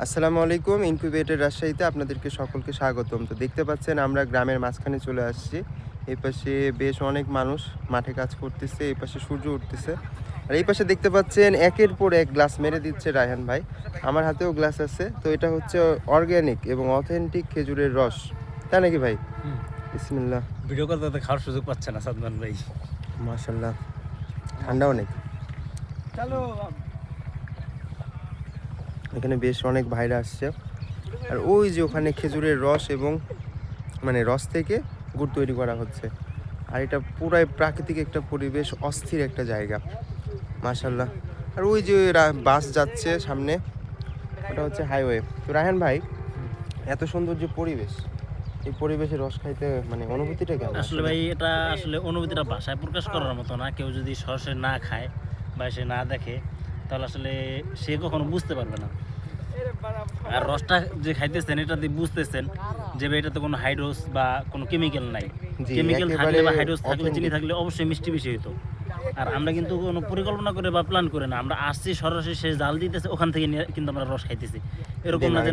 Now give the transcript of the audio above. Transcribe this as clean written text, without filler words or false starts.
আসসালামু আলাইকুম। ইনকিউবেটর রাজশাহীতে আপনাদেরকে সকলকে স্বাগতম। তো দেখতে পাচ্ছেন আমরা গ্রামের মাঝখানে চলে আসছি। এই পাশে বেশ অনেক মানুষ মাঠে কাজ করতেছে। এই পাশে সূর্য উঠতেছে। আর এই পাশে দেখতে পাচ্ছেন একের পর এক গ্লাস মেরে দিচ্ছে রায়হান ভাই। আমার হাতেও গ্লাস আছে। তো এটা হচ্ছে অর্গানিক এবং অথেন্টিক খেজুরের রস। তাই নাকি ভাই? বিসমিল্লাহ। ভিডিও করতে তো খাওয়ার সুযোগ পাচ্ছে না সাদমান ভাই। মাশাআল্লাহ। ঠান্ডা অনেক। চলো এখানে বেশ অনেক ভাইরা আসছে। আর ওই যে ওখানে খেজুরের রস এবং মানে রস থেকে গুড় তৈরি করা হচ্ছে। আর এটা পুরাই প্রাকৃতিক একটা পরিবেশ, অস্থির একটা জায়গা। মাশাআল্লাহ। আর ওই যে বাস যাচ্ছে সামনে, ওটা হচ্ছে হাইওয়ে। তো রায়হান ভাই, এত সুন্দর যে পরিবেশ, এই পরিবেশে রস খাইতে মানে অনুভূতিটা কেমন? আসলে ভাই এটা আসলে অনুভূতিটা ভাষায় প্রকাশ করার মতো না। কেউ যদি সরাসরি না খায় বা সে না দেখে তাহলে আসলে সে কখনো বুঝতে পারবে না। আর রসটা যে খাইতেছেন এটা দিয়ে বুঝতেছেন যে ভাই এটাতে কোনো হাইড্রোস বা কোনো কেমিক্যাল নাই। জি, কেমিক্যাল থাকলে একেবারে বা হাইড্রোস থাকলে চিনি authentic। থাকলে অবশ্যই মিষ্টি বেশি হইতো। আর আমরা কিন্তু কোনো পরিকল্পনা করে বা প্ল্যান করে না, আমরা আসছি সরাসরি সে জাল দিতেছে ওখান থেকে নিয়ে কিন্তু আমরা রস খাইতেছি, এরকম না যে